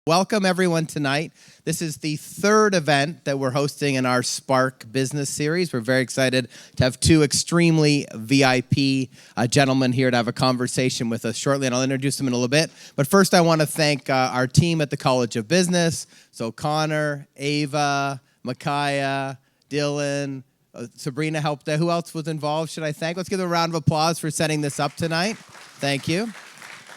Welcome everyone tonight. This is the third event that we're hosting in our Spark Business Series. We're very excited to have two extremely VIP gentlemen here to have a conversation with us shortly, and I'll introduce them in a little bit. But first, I want to thank our team at the College of Business. So Connor, Ava, Micaiah, Dylan, Sabrina helped out. Who else was involved, should I thank? Let's give them a round of applause for setting this up tonight. Thank you.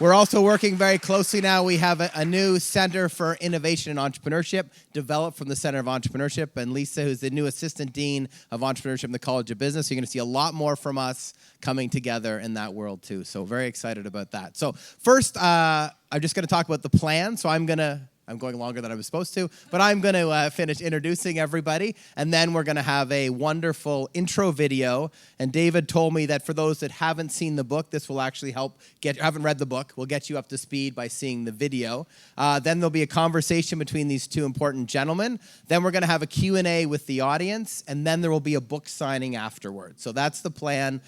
We're also working very closely now. We have a new Center for Innovation and Entrepreneurship developed from the Center of Entrepreneurship. And Lisa, who's the new Assistant Dean of Entrepreneurship in the College of Business. You're going to see a lot more from us coming together in that world too. So very excited about that. So first, I'm just going to talk about the plan. So I'm going longer than I was supposed to, but I'm going to finish introducing everybody, and then we're going to have a wonderful intro video. And David told me that for those that haven't seen the book, this will actually help haven't read the book, we'll get you up to speed by seeing the video. Then there'll be a conversation between these two important gentlemen. Then we're going to have a Q&A with the audience, and then there will be a book signing afterwards. So that's the plan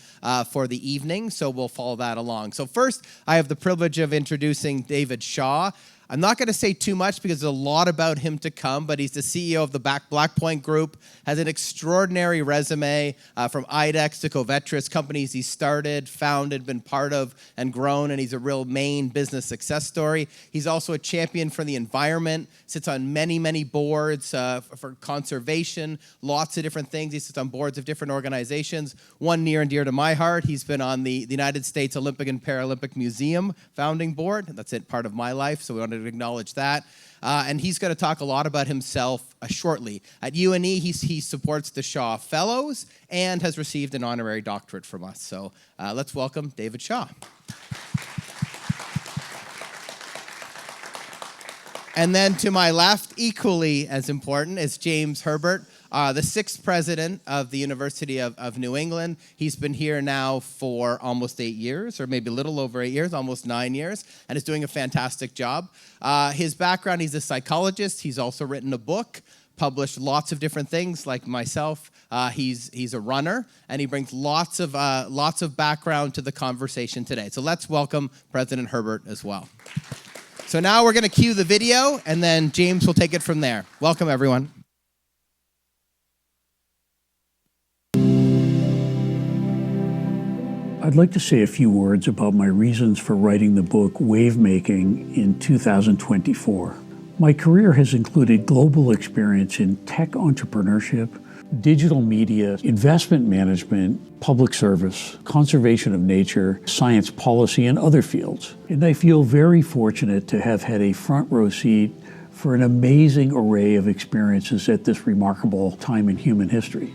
for the evening, so we'll follow that along. So first, I have the privilege of introducing David Shaw. I'm not going to say too much because there's a lot about him to come, but he's the CEO of the Blackpoint Group, has an extraordinary resume from IDEXX to Covetris, companies he started, founded, been part of, and grown, and he's a real Maine business success story. He's also a champion for the environment, sits on many, many boards for conservation, lots of different things. He sits on boards of different organizations. One near and dear to my heart, he's been on the United States Olympic and Paralympic Museum founding board. That's part of my life, so we wanted to acknowledge that. And he's going to talk a lot about himself shortly. At UNE, he supports the Shaw Fellows and has received an honorary doctorate from us. So let's welcome David Shaw. And then to my left, equally as important, is James Herbert, the sixth president of the University of New England. He's been here now for almost 8 years, or maybe a little over 8 years, almost 9 years, and is doing a fantastic job. His background, he's a psychologist. He's also written a book, published lots of different things, like myself. He's a runner, and he brings lots of background to the conversation today. So let's welcome President Herbert as well. So now we're going to cue the video, and then James will take it from there. Welcome, everyone. I'd like to say a few words about my reasons for writing the book Wave Making in 2024. My career has included global experience in tech entrepreneurship, digital media, investment management, public service, conservation of nature, science policy, and other fields. And I feel very fortunate to have had a front row seat for an amazing array of experiences at this remarkable time in human history.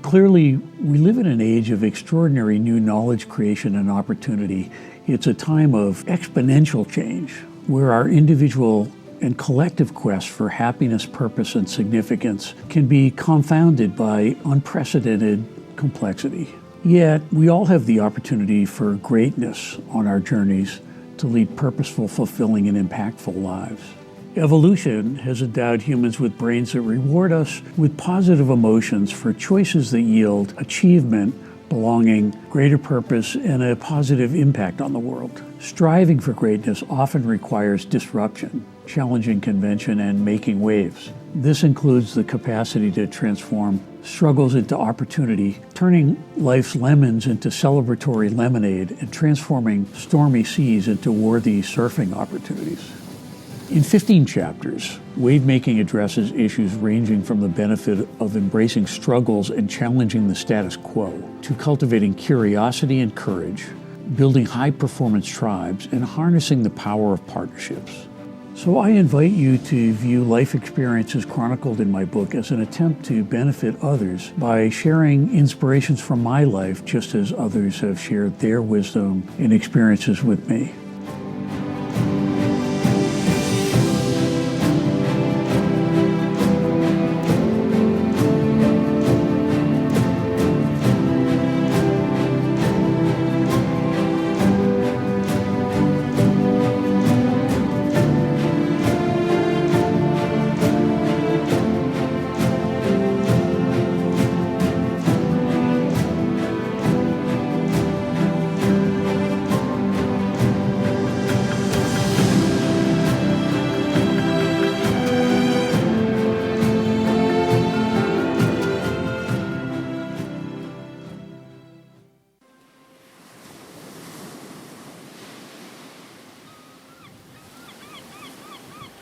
Clearly, we live in an age of extraordinary new knowledge creation and opportunity. It's a time of exponential change, where our individual and collective quest for happiness, purpose, and significance can be confounded by unprecedented complexity. Yet, we all have the opportunity for greatness on our journeys to lead purposeful, fulfilling, and impactful lives. Evolution has endowed humans with brains that reward us with positive emotions for choices that yield achievement, belonging, greater purpose, and a positive impact on the world. Striving for greatness often requires disruption, challenging convention, and making waves. This includes the capacity to transform struggles into opportunity, turning life's lemons into celebratory lemonade, and transforming stormy seas into worthy surfing opportunities. In 15 chapters, Wave Making addresses issues ranging from the benefit of embracing struggles and challenging the status quo, to cultivating curiosity and courage, building high-performance tribes, and harnessing the power of partnerships. So I invite you to view life experiences chronicled in my book as an attempt to benefit others by sharing inspirations from my life, just as others have shared their wisdom and experiences with me.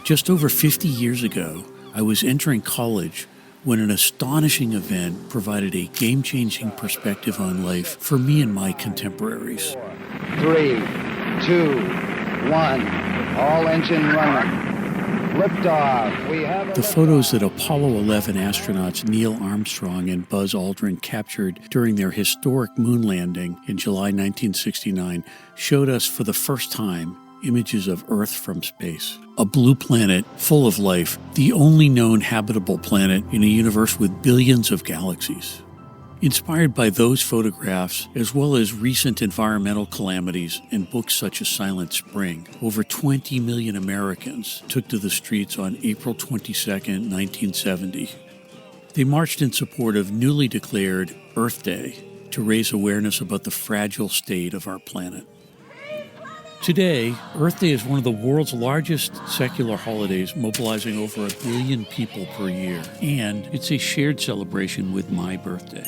Just over 50 years ago, I was entering college when an astonishing event provided a game-changing perspective on life for me and my contemporaries. 3, 2, 1, all engine running. Liftoff. We have The photos that Apollo 11 astronauts Neil Armstrong and Buzz Aldrin captured during their historic moon landing in July 1969 showed us for the first time images of Earth from space. A blue planet full of life, the only known habitable planet in a universe with billions of galaxies. Inspired by those photographs, as well as recent environmental calamities and books such as Silent Spring, over 20 million Americans took to the streets on April 22, 1970. They marched in support of newly declared Earth Day to raise awareness about the fragile state of our planet. Today, Earth Day is one of the world's largest secular holidays, mobilizing over 1 billion people per year, and it's a shared celebration with my birthday.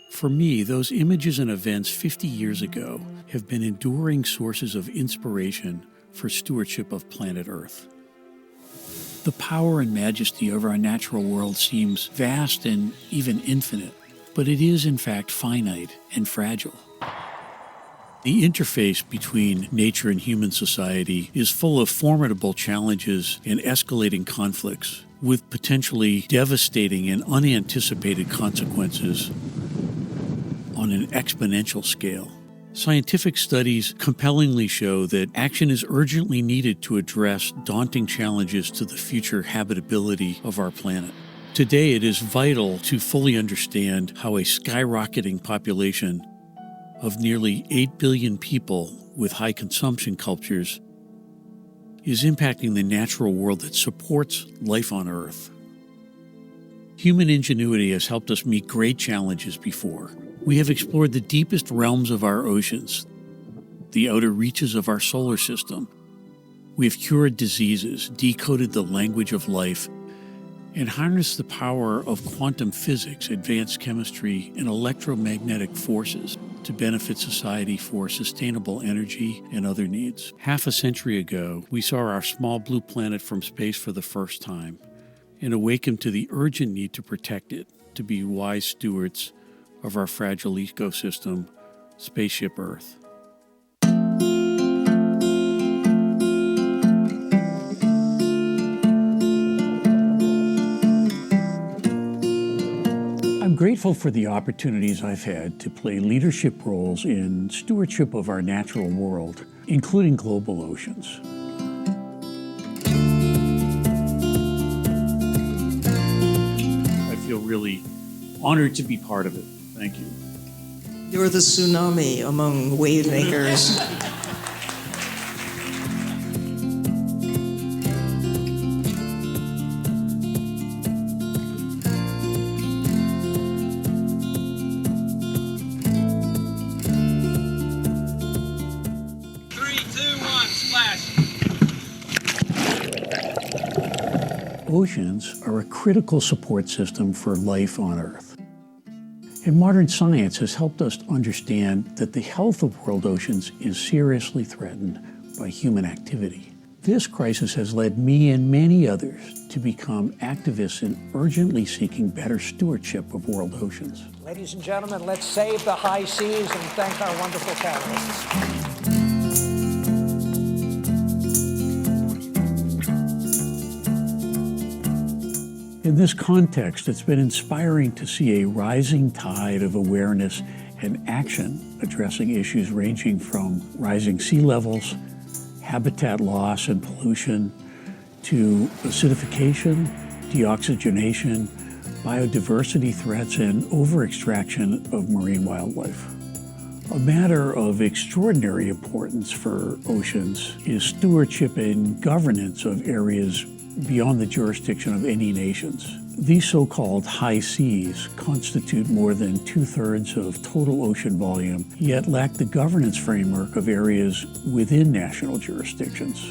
For me, those images and events 50 years ago have been enduring sources of inspiration for stewardship of planet Earth. The power and majesty of our natural world seems vast and even infinite, but it is in fact finite and fragile. The interface between nature and human society is full of formidable challenges and escalating conflicts, with potentially devastating and unanticipated consequences on an exponential scale. Scientific studies compellingly show that action is urgently needed to address daunting challenges to the future habitability of our planet. Today, it is vital to fully understand how a skyrocketing population of nearly 8 billion people with high consumption cultures is impacting the natural world that supports life on Earth. Human ingenuity has helped us meet great challenges before. We have explored the deepest realms of our oceans, the outer reaches of our solar system. We have cured diseases, decoded the language of life, and harnessed the power of quantum physics, advanced chemistry, and electromagnetic forces to benefit society for sustainable energy and other needs. Half a century ago, we saw our small blue planet from space for the first time and awakened to the urgent need to protect it, to be wise stewards of our fragile ecosystem, Spaceship Earth. I'm grateful for the opportunities I've had to play leadership roles in stewardship of our natural world, including global oceans. I feel really honored to be part of it. Thank you. You're the tsunami among wave makers. Oceans are a critical support system for life on Earth. And modern science has helped us understand that the health of world oceans is seriously threatened by human activity. This crisis has led me and many others to become activists in urgently seeking better stewardship of world oceans. Ladies and gentlemen, let's save the high seas and thank our wonderful panelists. In this context, it's been inspiring to see a rising tide of awareness and action addressing issues ranging from rising sea levels, habitat loss and pollution, to acidification, deoxygenation, biodiversity threats, and over-extraction of marine wildlife. A matter of extraordinary importance for oceans is stewardship and governance of areas beyond the jurisdiction of any nations. These so-called high seas constitute more than 2/3 of total ocean volume, yet lack the governance framework of areas within national jurisdictions.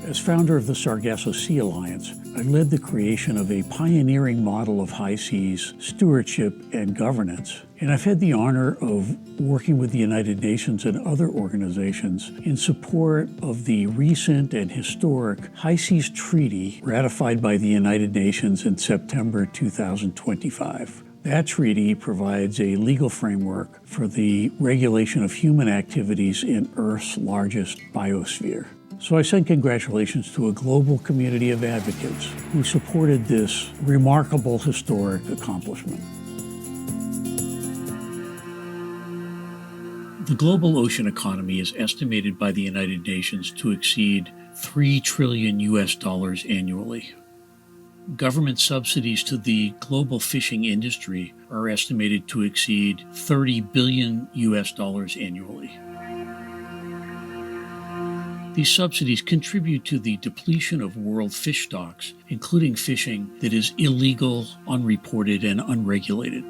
As founder of the Sargasso Sea Alliance, I led the creation of a pioneering model of high seas stewardship and governance And I've had the honor of working with the United Nations and other organizations in support of the recent and historic High Seas Treaty ratified by the United Nations in September 2025. That treaty provides a legal framework for the regulation of human activities in Earth's largest biosphere. So I send congratulations to a global community of advocates who supported this remarkable historic accomplishment. The global ocean economy is estimated by the United Nations to exceed $3 trillion annually. Government subsidies to the global fishing industry are estimated to exceed $30 billion annually. These subsidies contribute to the depletion of world fish stocks, including fishing that is illegal, unreported, and unregulated.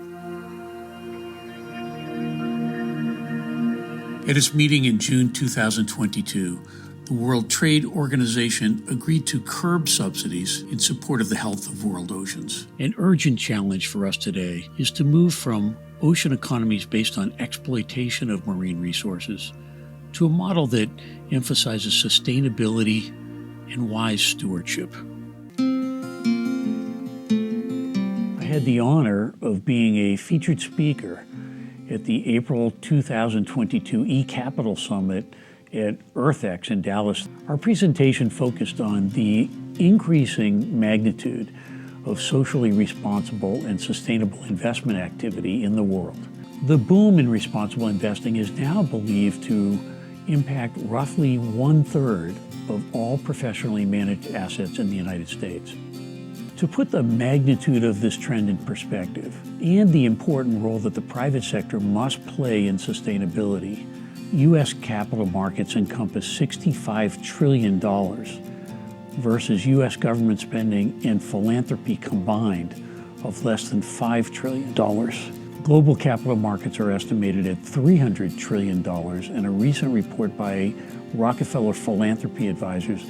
At its meeting in June 2022, the World Trade Organization agreed to curb subsidies in support of the health of world oceans. An urgent challenge for us today is to move from ocean economies based on exploitation of marine resources to a model that emphasizes sustainability and wise stewardship. I had the honor of being a featured speaker at the April 2022 eCapital Summit at IDEXX in Dallas. Our presentation focused on the increasing magnitude of socially responsible and sustainable investment activity in the world. The boom in responsible investing is now believed to impact roughly 1/3 of all professionally managed assets in the United States. To put the magnitude of this trend in perspective and the important role that the private sector must play in sustainability, U.S. capital markets encompass $65 trillion versus U.S. government spending and philanthropy combined of less than $5 trillion. Global capital markets are estimated at $300 trillion, and a recent report by Rockefeller Philanthropy Advisors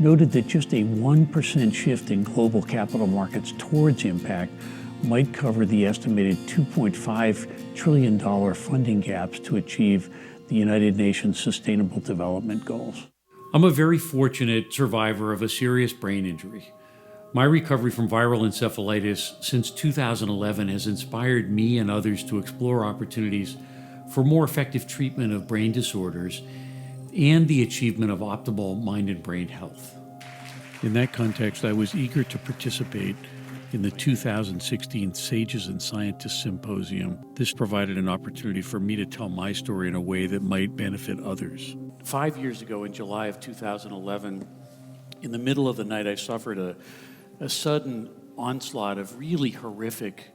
noted that just a 1% shift in global capital markets towards impact might cover the estimated $2.5 trillion funding gaps to achieve the United Nations Sustainable Development Goals. I'm a very fortunate survivor of a serious brain injury. My recovery from viral encephalitis since 2011 has inspired me and others to explore opportunities for more effective treatment of brain disorders and the achievement of optimal mind and brain health. In that context, I was eager to participate in the 2016 Sages and Scientists Symposium. This provided an opportunity for me to tell my story in a way that might benefit others. 5 years ago, in July of 2011, in the middle of the night, I suffered a sudden onslaught of really horrific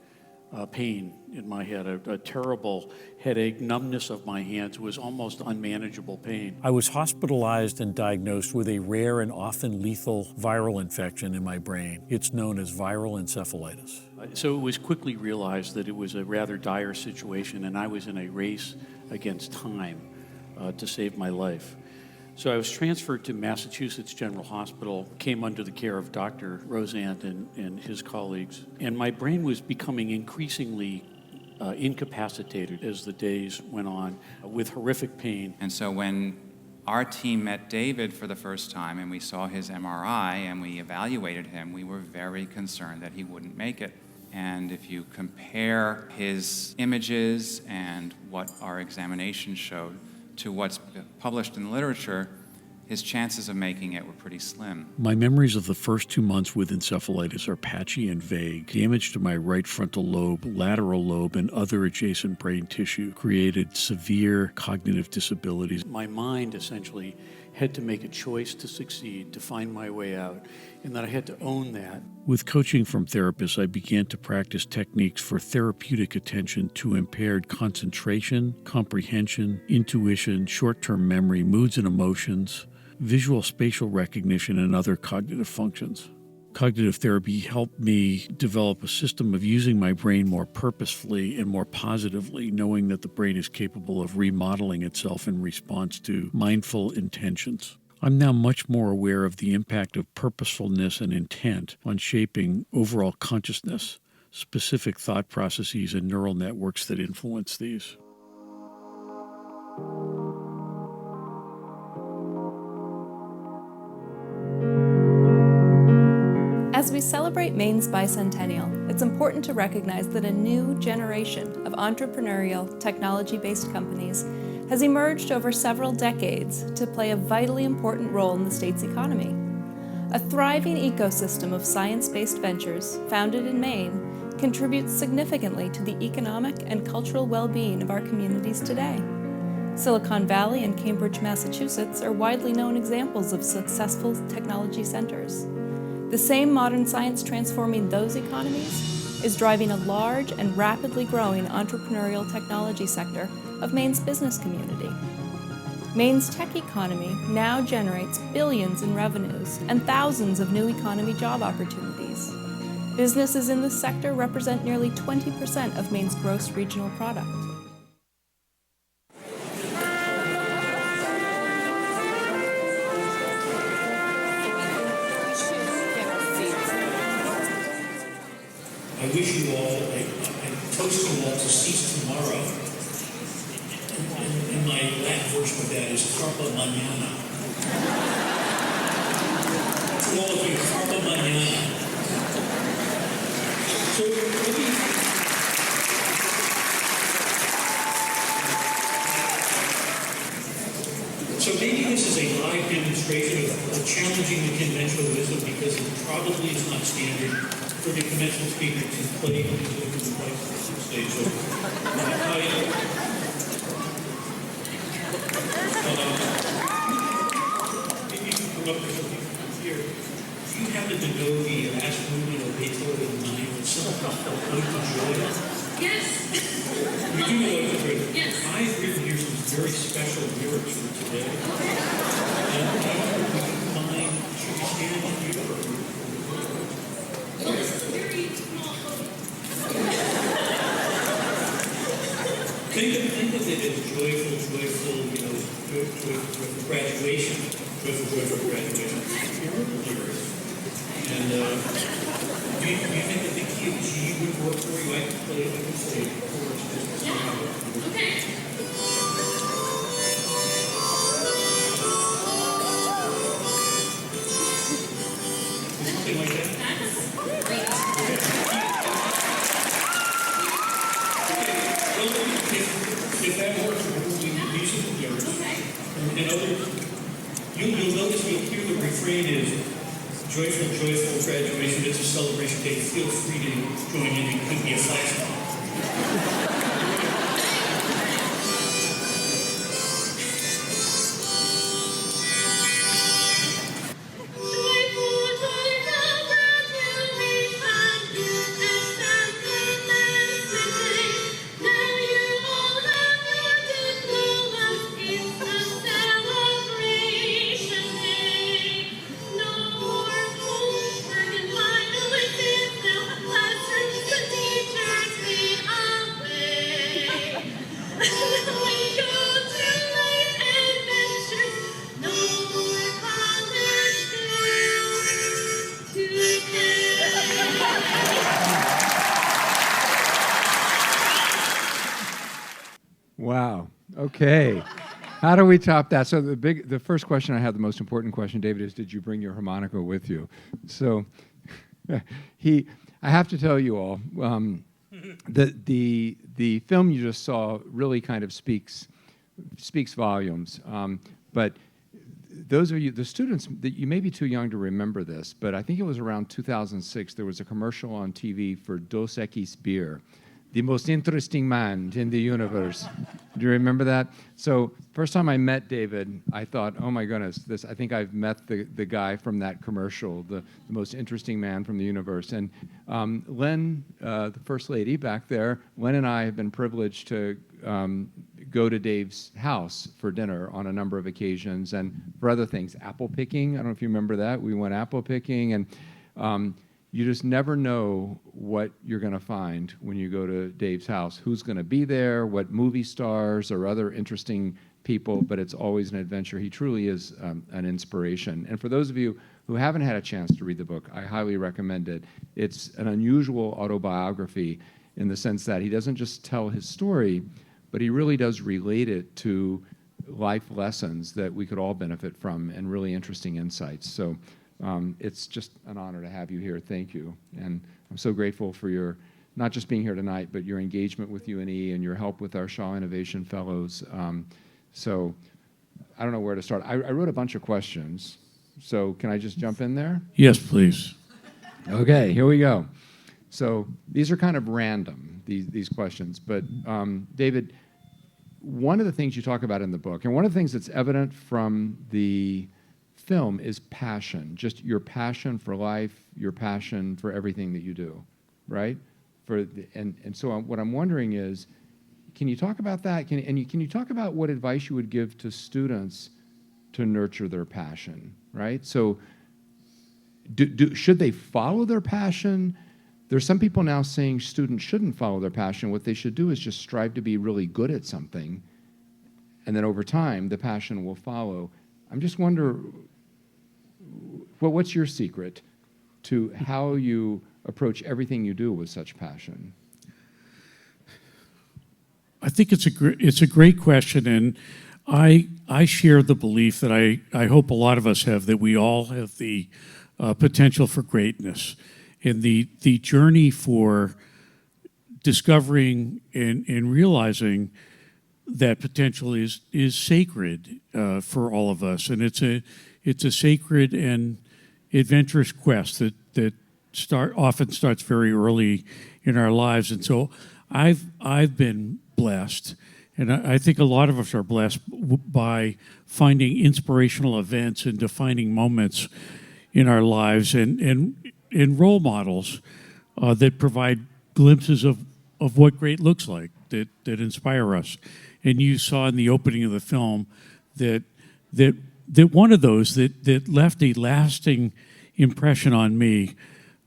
pain in my head, a terrible headache, numbness of my hands. It was almost unmanageable pain. I was hospitalized and diagnosed with a rare and often lethal viral infection in my brain. It's known as viral encephalitis. So it was quickly realized that it was a rather dire situation, and I was in a race against time to save my life. So I was transferred to Massachusetts General Hospital, came under the care of Dr. Roseanne and his colleagues, and my brain was becoming increasingly incapacitated as the days went on with horrific pain. And so when our team met David for the first time and we saw his MRI and we evaluated him, we were very concerned that he wouldn't make it. And if you compare his images and what our examination showed to what's published in the literature, his chances of making it were pretty slim. My memories of the first 2 months with encephalitis are patchy and vague. Damage to my right frontal lobe, lateral lobe, and other adjacent brain tissue created severe cognitive disabilities. My mind essentially had to make a choice to succeed, to find my way out, and that I had to own that. With coaching from therapists, I began to practice techniques for therapeutic attention to impaired concentration, comprehension, intuition, short-term memory, moods and emotions, visual spatial recognition, and other cognitive functions. Cognitive therapy helped me develop a system of using my brain more purposefully and more positively, knowing that the brain is capable of remodeling itself in response to mindful intentions. I'm now much more aware of the impact of purposefulness and intent on shaping overall consciousness, specific thought processes and neural networks that influence these. As we celebrate Maine's bicentennial, it's important to recognize that a new generation of entrepreneurial, technology-based companies has emerged over several decades to play a vitally important role in the state's economy. A thriving ecosystem of science-based ventures founded in Maine contributes significantly to the economic and cultural well-being of our communities today. Silicon Valley and Cambridge, Massachusetts are widely known examples of successful technology centers. The same modern science transforming those economies is driving a large and rapidly growing entrepreneurial technology sector of Maine's business community. Maine's tech economy now generates billions in revenues and thousands of new economy job opportunities. Businesses in this sector represent nearly 20% of Maine's gross regional product. I wish you all, I toast you all to cease tomorrow. And my Latin version of that is carpa mañana. To all of you, carpa mañana. So maybe this is a live demonstration of challenging the conventional wisdom, because it probably is not standard for the conventional speaker to play the stage. So, maybe you can come up with something here. Do you happen to know the last movement of Beethoven 9 that somehow felt Ode to Joy? Yes. You do know Ode to Joy? Yes. I've written here some very special lyrics for today. And would you mind, should we stand here? Well, this is a very small photo. Think of it as joyful, joyful graduation. Joyful graduation. Here are the lyrics. And do you think that the key of G would work for you? I can play chorus. Yeah. Okay. Something like that? That's great. If that works, these are the lyrics. Okay. And other, you'll notice, you'll hear the refrain is joyful graduation. It's a celebration day. Feel free to join in. It could be a flash mob. Wow. Okay. How do we top that? So the first question I have, the most important question, David, is did you bring your harmonica with you? So I have to tell you all, the film you just saw really kind of speaks volumes. But those of you, the students, you may be too young to remember this, but I think it was around 2006, there was a commercial on TV for Dos Equis beer, the most interesting man in the universe. Do you remember that? So first time I met David, I thought, oh my goodness, I think I've met the guy from that commercial, the most interesting man from the universe. And Len, the first lady back there, Len and I have been privileged to go to Dave's house for dinner on a number of occasions and for other things, apple picking. I don't know if you remember that. We went apple picking, and you just never know what you're going to find when you go to Dave's house. Who's going to be there, what movie stars or other interesting people, but it's always an adventure. He truly is an inspiration. And for those of you who haven't had a chance to read the book, I highly recommend it. It's an unusual autobiography in the sense that he doesn't just tell his story, but he really does relate it to life lessons that we could all benefit from and really interesting insights. So it's just an honor to have you here. Thank you. And I'm so grateful for your, not just being here tonight, but your engagement with UNE and your help with our Shaw Innovation Fellows. So I don't know where to start. I wrote a bunch of questions. So can I just jump in there? Yes, please. Okay, here we go. So these are kind of random, these questions. But David, one of the things you talk about in the book, and one of the things that's evident from the film is passion, just your passion for life, your passion for everything that you do, right? And so what I'm wondering is, can you talk about that? Can you talk about what advice you would give to students to nurture their passion, right? So should they follow their passion? There's some people now saying students shouldn't follow their passion. What they should do is just strive to be really good at something, and then over time, the passion will follow. I'm just wondering, what's your secret to how you approach everything you do with such passion? I think it's a great question, and I share the belief that I hope a lot of us have, that we all have the potential for greatness. And the journey for discovering and realizing that potential is sacred for all of us. And it's a sacred and adventurous quest that often starts very early in our lives. And so I've been blessed, and I think a lot of us are blessed by finding inspirational events and defining moments in our lives and role models that provide glimpses of what great looks like, that inspire us. And you saw in the opening of the film that one of those that left a lasting impression on me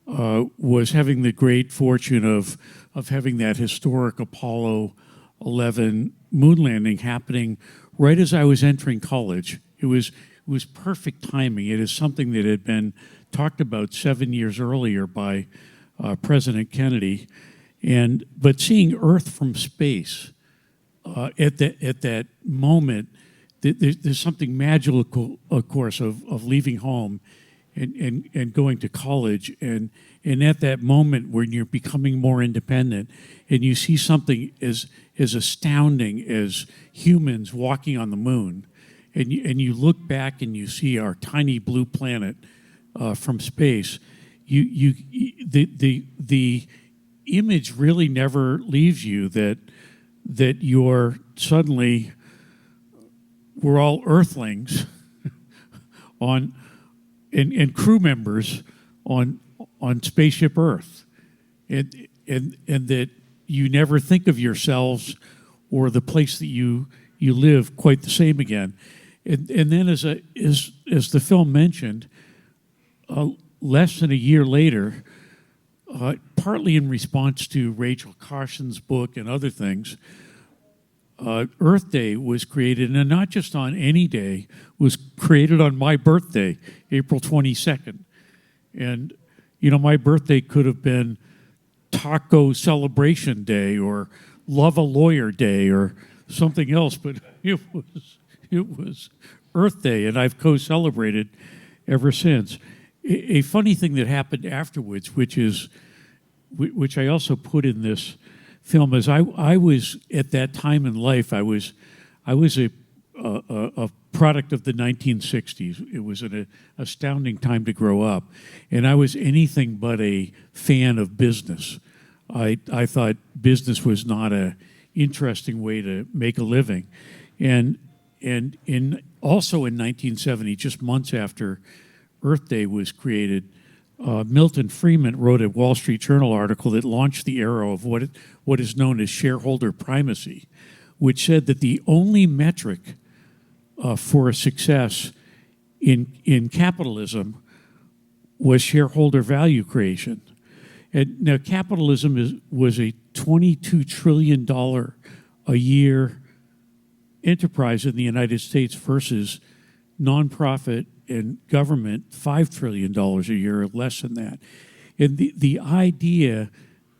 was having the great fortune of having that historic Apollo 11 moon landing happening right as I was entering college. It was perfect timing. It is something that had been talked about 7 years earlier by President Kennedy, but seeing Earth from space at that moment, there's something magical, of course, of leaving home and going to college, and at that moment when you're becoming more independent, and you see something as astounding as humans walking on the moon, and you look back and you see our tiny blue planet from space, the image really never leaves you that you're suddenly, we're all Earthlings and crew members on Spaceship Earth, and that you never think of yourselves or the place that you live quite the same again. And then as the film mentioned, less than a year later, partly in response to Rachel Carson's book and other things, Earth Day was created, and not just on any day, was created on my birthday, April 22nd. And, my birthday could have been Taco Celebration Day or Love a Lawyer Day or something else, but it was Earth Day, and I've co-celebrated ever since. A funny thing that happened afterwards, which I also put in this film, is I was at that time in life, I was a product of the 1960s. It was an astounding time to grow up, and I was anything but a fan of business. I thought business was not an interesting way to make a living, and also in 1970, just months after Earth Day was created, Milton Friedman wrote a Wall Street Journal article that launched the era of what is known as shareholder primacy, which said that the only metric for a success in capitalism was shareholder value creation. And now capitalism was a $22 trillion a year enterprise in the United States versus nonprofit and government, $5 trillion a year, or less than that. And the idea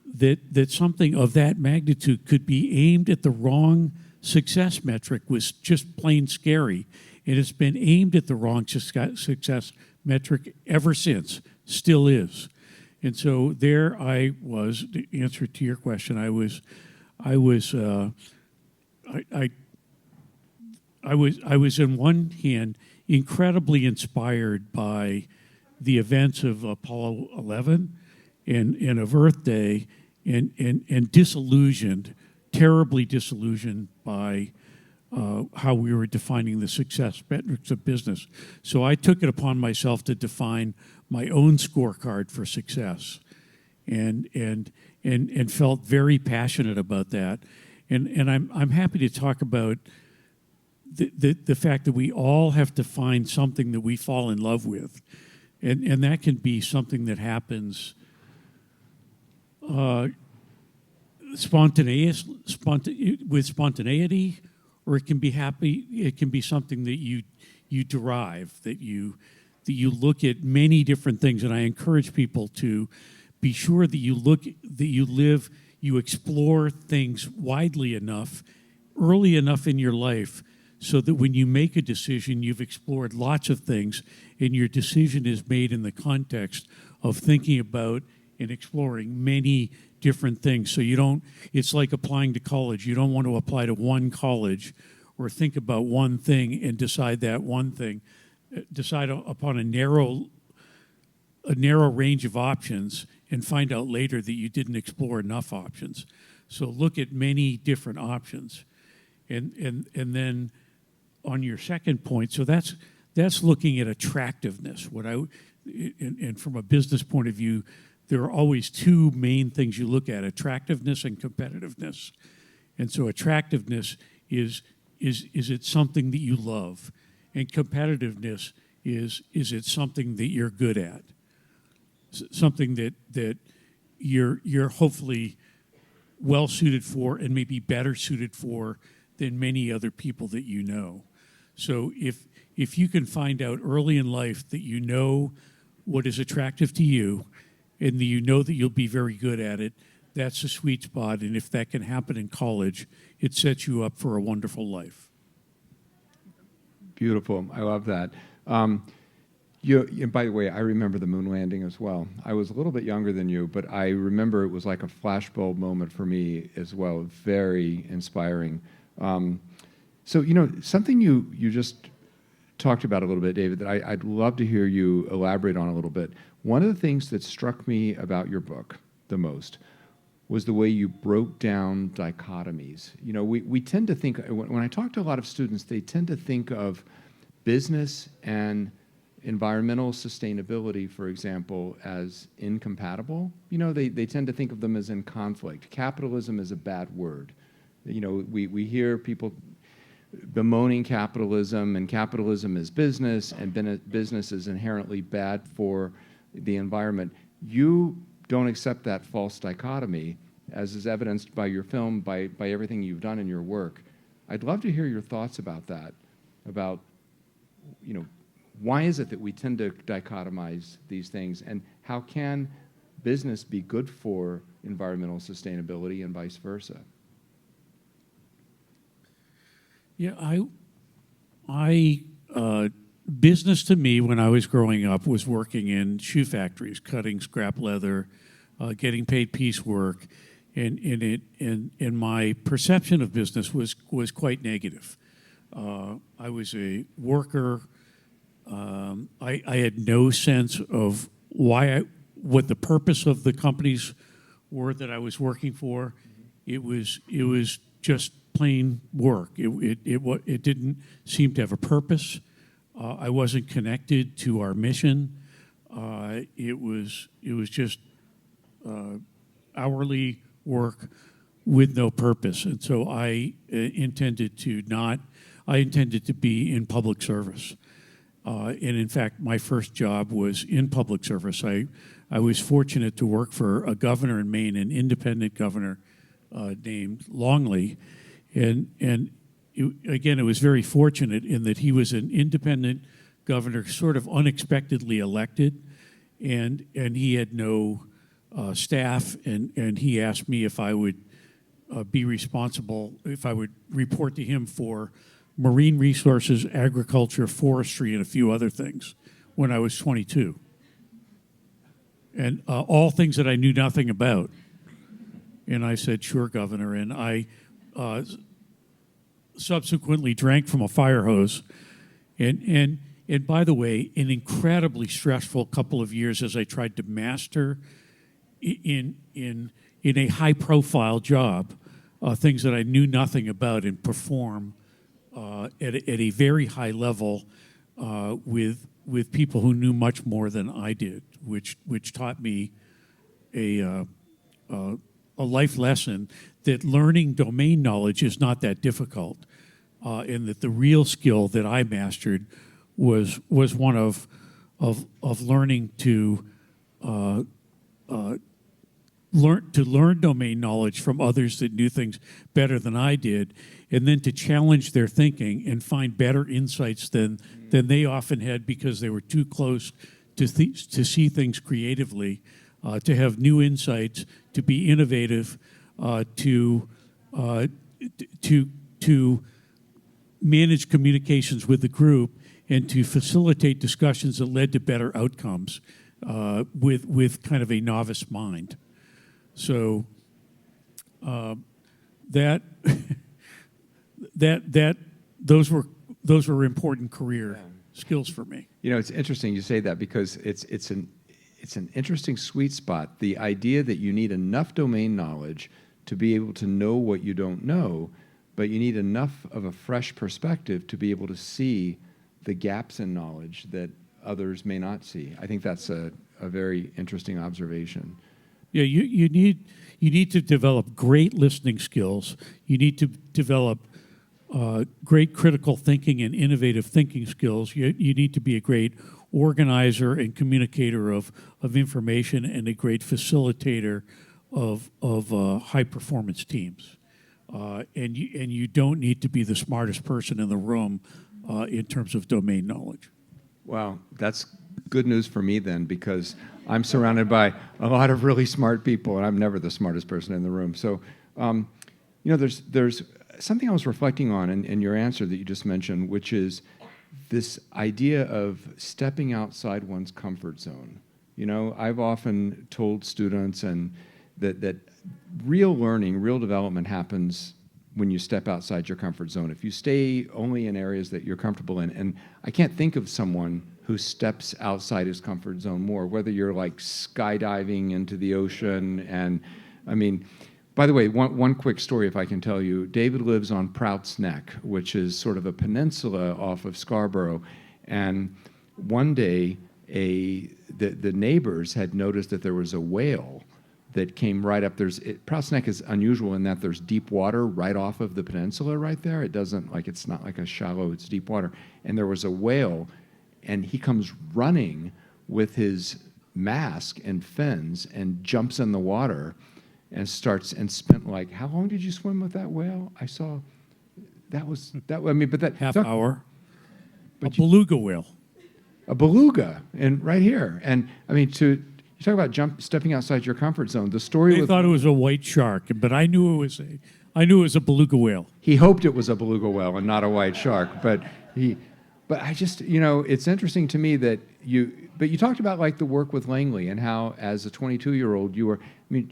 that something of that magnitude could be aimed at the wrong success metric was just plain scary. And it's been aimed at the wrong success metric ever since, still is. And so there I was, the answer to your question, I was in one hand incredibly inspired by the events of Apollo 11 and of Earth Day, and disillusioned, terribly disillusioned by how we were defining the success metrics of business. So I took it upon myself to define my own scorecard for success, and felt very passionate about that. And I'm happy to talk about the fact that we all have to find something that we fall in love with, and that can be something that happens with spontaneity, or it can be It can be something that you derive, that you look at many different things. And I encourage people to be sure that you explore things widely enough, early enough in your life, so that when you make a decision, you've explored lots of things, and your decision is made in the context of thinking about and exploring many different things. So it's like applying to college. You don't want to apply to one college or think about one thing and decide that one thing. Decide upon a narrow range of options and find out later that you didn't explore enough options. So look at many different options. And then on your second point, so that's looking at attractiveness. And from a business point of view, there are always two main things you look at: attractiveness and competitiveness. And so attractiveness is it something that you love? And competitiveness is it something that you're good at? Something that you're hopefully well suited for, and maybe better suited for than many other people that you know. So if you can find out early in life that you know what is attractive to you, and that you know that you'll be very good at it, that's the sweet spot. And if that can happen in college, it sets you up for a wonderful life. Beautiful. I love that. And by the way, I remember the moon landing as well. I was a little bit younger than you, but I remember it was like a flashbulb moment for me as well. Very inspiring. So, something you just talked about a little bit, David, that I'd love to hear you elaborate on a little bit. One of the things that struck me about your book the most was the way you broke down dichotomies. We tend to think, when I talk to a lot of students, they tend to think of business and environmental sustainability, for example, as incompatible. They tend to think of them as in conflict. Capitalism is a bad word. We hear people bemoaning capitalism, and capitalism is business, and business is inherently bad for the environment. You don't accept that false dichotomy, as is evidenced by your film, by everything you've done in your work. I'd love to hear your thoughts about that, about, why is it that we tend to dichotomize these things, and how can business be good for environmental sustainability and vice versa? Yeah, business to me when I was growing up was working in shoe factories, cutting scrap leather, getting paid piecework, and my perception of business was quite negative. I was a worker. I had no sense of what the purpose of the companies were that I was working for. It was just plain work. It didn't seem to have a purpose. I wasn't connected to our mission. It was just hourly work with no purpose. And so I intended to be in public service. And in fact, my first job was in public service. I was fortunate to work for a governor in Maine, an independent governor named Longley. And again, it was very fortunate in that he was an independent governor, sort of unexpectedly elected, and he had no staff, and he asked me if I would be responsible, if I would report to him for marine resources, agriculture, forestry, and a few other things when I was 22. And all things that I knew nothing about. And I said, sure, Governor. And I subsequently drank from a fire hose. And by the way, an incredibly stressful couple of years as I tried to master in a high-profile job things that I knew nothing about and perform at a very high level with people who knew much more than I did, which taught me a life lesson that learning domain knowledge is not that difficult, and that the real skill that I mastered was one of learning to learn domain knowledge from others that knew things better than I did, and then to challenge their thinking and find better insights than they often had because they were too close to see things creatively, to have new insights, to be innovative, to manage communications with the group, and to facilitate discussions that led to better outcomes with kind of a novice mind. So those were important career skills for me. You know, it's interesting you say that because it's an interesting sweet spot. The idea that you need enough domain knowledge to be able to know what you don't know, but you need enough of a fresh perspective to be able to see the gaps in knowledge that others may not see. I think that's a very interesting observation. Yeah, you need to develop great listening skills. You need to develop great critical thinking and innovative thinking skills. You need to be a great organizer and communicator of information and a great facilitator of high performance teams. And you don't need to be the smartest person in the room in terms of domain knowledge. Well, that's good news for me then, because I'm surrounded by a lot of really smart people, and I'm never the smartest person in the room. So, you know, there's something I was reflecting on in your answer that you just mentioned, which is this idea of stepping outside one's comfort zone. You know, I've often told students that real learning, real development happens when you step outside your comfort zone. If you stay only in areas that you're comfortable in, and I can't think of someone who steps outside his comfort zone more, whether you're like skydiving into the ocean. And I mean, by the way, one quick story if I can tell you. David lives on Prout's Neck, which is sort of a peninsula off of Scarborough. And one day, the neighbors had noticed that there was a whale that came right up. Prout's Neck is unusual in that there's deep water right off of the peninsula right there. It's not like a shallow, it's deep water. And there was a whale, and he comes running with his mask and fins and jumps in the water and spent like, how long did you swim with that whale? I saw, I mean, but that. Half hour. A beluga whale. A beluga, and right here. And I mean, you talk about stepping outside your comfort zone. The story. They thought it was a white shark, but I knew it was a beluga whale. He hoped it was a beluga whale and not a white shark, but I just, you know, it's interesting to me that you talked about like the work with Langley and how as a 22-year-old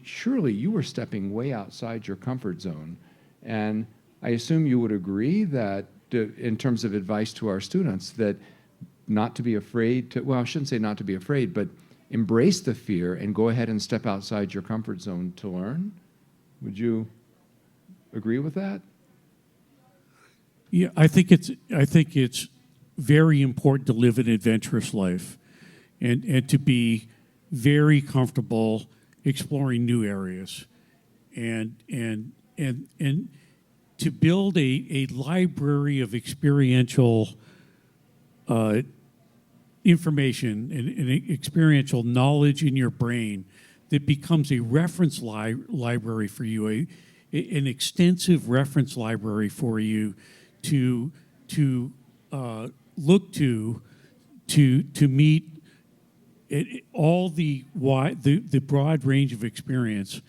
surely you were stepping way outside your comfort zone. And I assume you would agree that in terms of advice to our students that not to be afraid to, well, I shouldn't say not to be afraid, but embrace the fear and go ahead and step outside your comfort zone to learn. Would you agree with that? Yeah, I think it's very important to live an adventurous life and to be very comfortable exploring new areas and to build a library of experiential information and experiential knowledge in your brain that becomes a reference library for you, an extensive reference library for you to look to meet all the broad range of experience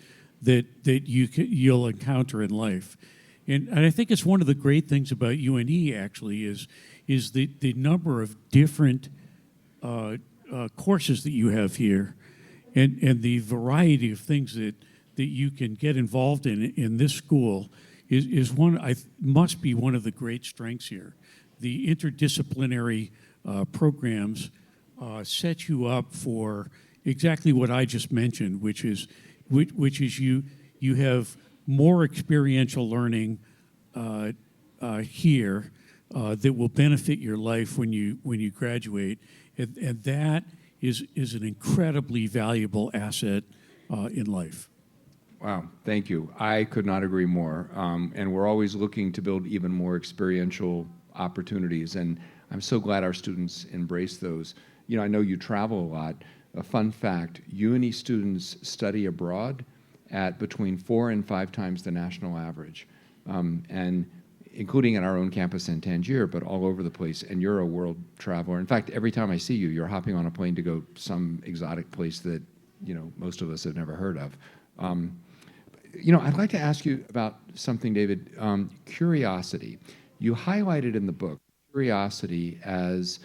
that you'll encounter in life. And I think it's one of the great things about UNE actually is the number of different courses that you have here, and the variety of things that you can get involved in this school must be one of the great strengths here. The interdisciplinary programs set you up for exactly what I just mentioned, which is you have more experiential learning here that will benefit your life when you graduate, and that is an incredibly valuable asset in life. Wow, thank you. I could not agree more. And we're always looking to build even more experiential opportunities, and I'm so glad our students embrace those. You know, I know you travel a lot. A fun fact, UNE students study abroad at between 4 and 5 times the national average, and including at our own campus in Tangier, but all over the place. And you're a world traveler. In fact, every time I see you, you're hopping on a plane to go some exotic place that, you know, most of us have never heard of. You know, I'd like to ask you about something, David. Curiosity. You highlighted in the book curiosity as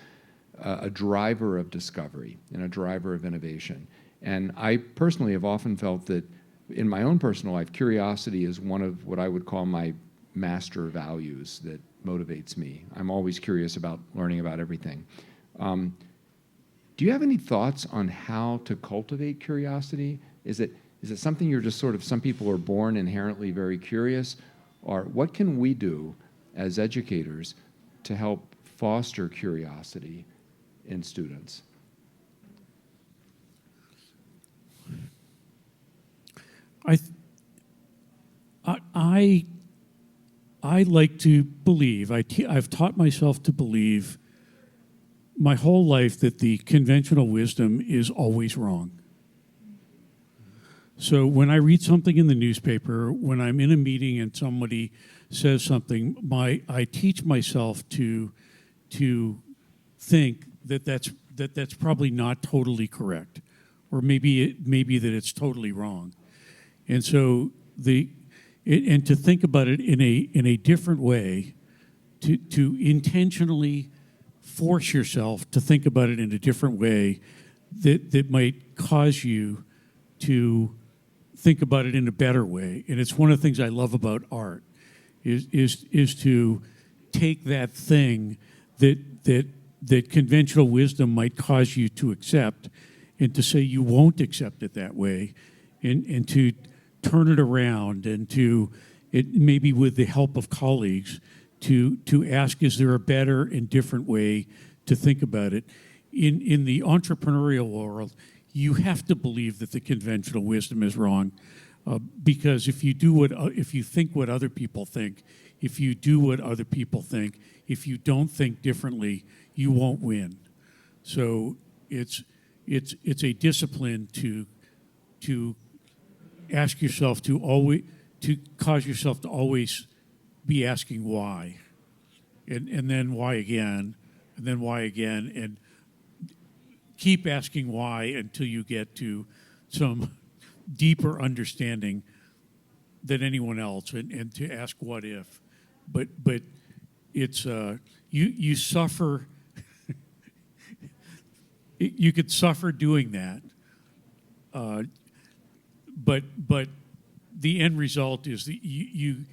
a driver of discovery and a driver of innovation. And I personally have often felt that in my own personal life, curiosity is one of what I would call my master values that motivates me. I'm always curious about learning about everything. Do you have any thoughts on how to cultivate curiosity? Is it something you're just sort of, some people are born inherently very curious, or what can we do as educators to help foster curiosity in students? I like to believe, I've taught myself to believe my whole life that the conventional wisdom is always wrong. So when I read something in the newspaper, when I'm in a meeting and somebody says something, I teach myself to think that that's probably not totally correct, or maybe that it's totally wrong, and so and to think about it in a different way, to intentionally force yourself to think about it in a different way that might cause you to think about it in a better way. And it's one of the things I love about art is to take that thing that conventional wisdom might cause you to accept, and to say you won't accept it that way, and to turn it around, and maybe with the help of colleagues, to ask, is there a better and different way to think about it? In the entrepreneurial world, you have to believe that the conventional wisdom is wrong, because if you think what other people think, if you do what other people think, if you don't think differently, you won't win. So it's a discipline to ask yourself to cause yourself to always be asking why, and then why again, and then why again, and keep asking why until you get to some deeper understanding than anyone else, and to ask what if. But it's you suffer. You could suffer doing that, but the end result is that you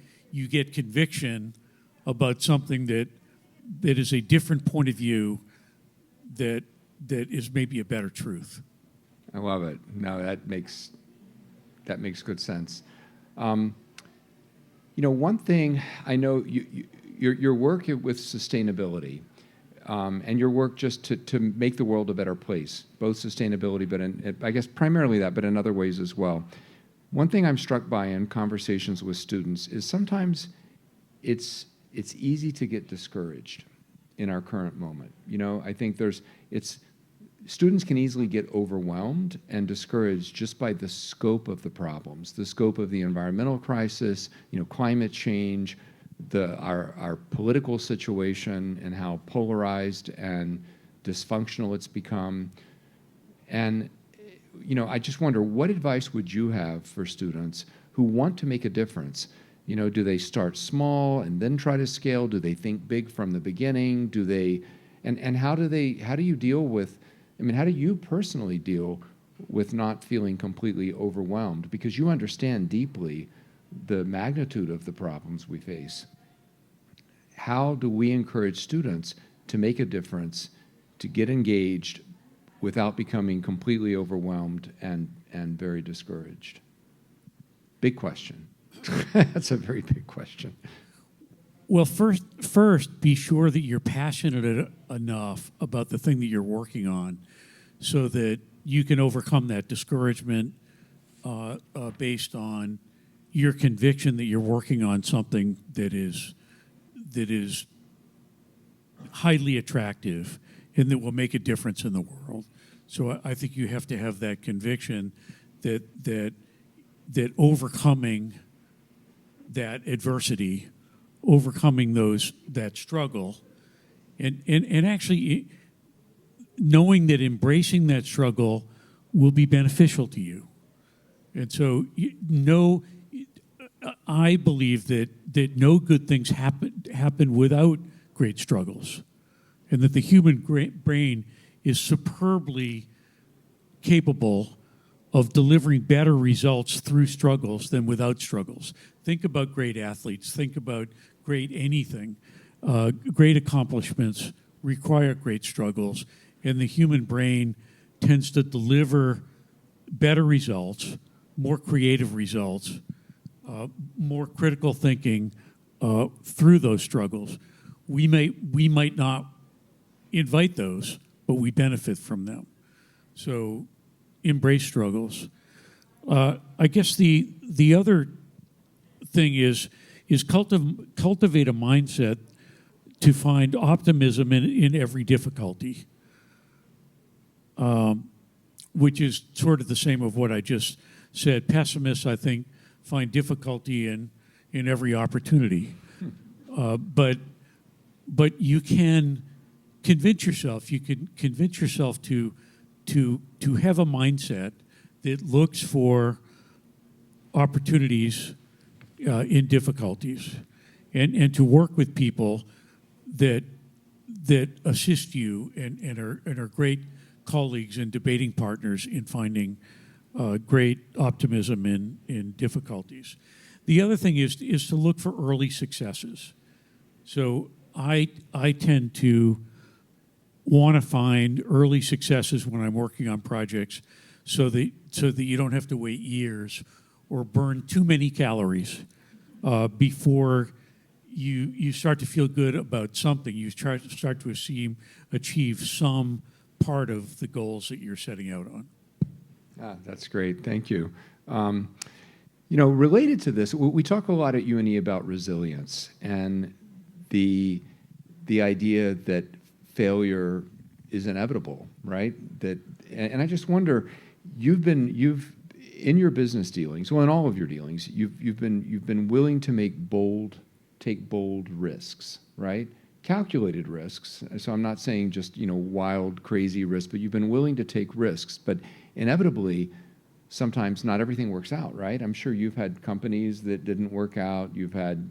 get conviction about something that is a different point of view, that is maybe a better truth. I love it. No, that makes good sense. You know, one thing I know, your work with sustainability, and your work just to make the world a better place, both sustainability, but I guess primarily that, but in other ways as well. One thing I'm struck by in conversations with students is sometimes it's easy to get discouraged in our current moment. You know, I think students can easily get overwhelmed and discouraged just by the scope of the problems, the scope of the environmental crisis, you know, climate change, our political situation and how polarized and dysfunctional it's become. And I just wonder, what advice would you have for students who want to make a difference? Do they start small and then try to scale? Do they think big from the beginning? Do they, and how do you deal with, how do you personally deal with not feeling completely overwhelmed? Because you understand deeply the magnitude of the problems we face. How do we encourage students to make a difference, to get engaged without becoming completely overwhelmed and very discouraged? Big question. That's a very big question. Well, first, be sure that you're passionate enough about the thing that you're working on so that you can overcome that discouragement based on your conviction that you're working on something that is highly attractive and that will make a difference in the world. So I think you have to have that conviction that overcoming that adversity, overcoming that struggle, and actually knowing that embracing that struggle will be beneficial to you. And so I believe that no good things happen without great struggles, and that the human brain is superbly capable of delivering better results through struggles than without struggles. Think about great athletes. Think about great anything. Great accomplishments require great struggles, and the human brain tends to deliver better results, more creative results, more critical thinking through those struggles. We might not invite those, but we benefit from them. So embrace struggles. I guess the other thing is cultivate a mindset to find optimism in every difficulty, which is sort of the same of what I just said. Pessimists, I think, find difficulty in every opportunity. But you can convince yourself. You can convince yourself to have a mindset that looks for opportunities in difficulties, and to work with people that assist you and are great colleagues and debating partners in finding great optimism in difficulties. The other thing is to look for early successes. So I tend to want to find early successes when I'm working on projects so that you don't have to wait years or burn too many calories before you start to feel good about something. You start to achieve some part of the goals that you're setting out on. That's great. Thank you. Related to this, we talk a lot at UNE about resilience and the idea that failure is inevitable, right? And I just wonder, you've in your business dealings, well, in all of your dealings, you've been willing to take bold risks, right? Calculated risks. So I'm not saying just wild, crazy risks, but you've been willing to take risks. But inevitably, sometimes not everything works out, right? I'm sure you've had companies that didn't work out. You've had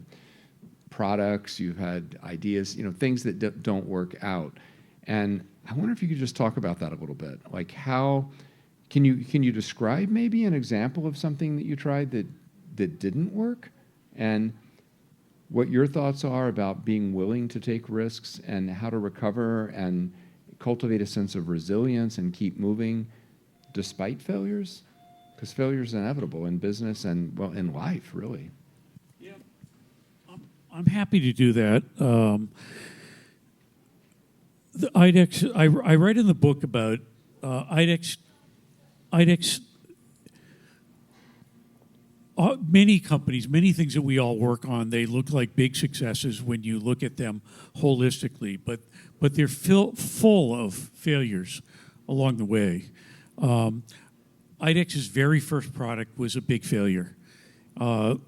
products, you've had ideas, things that don't work out. And I wonder if you could just talk about that a little bit. Like how, can you describe maybe an example of something that you tried that didn't work? And what your thoughts are about being willing to take risks and how to recover and cultivate a sense of resilience and keep moving despite failures? Because failure is inevitable in business and, well, in life, really. Yeah, I'm happy to do that. The IDEXX, I write in the book about IDEXX. Many companies, many things that we all work on, they look like big successes when you look at them holistically, but they're full of failures along the way. IDEXX's very first product was a big failure.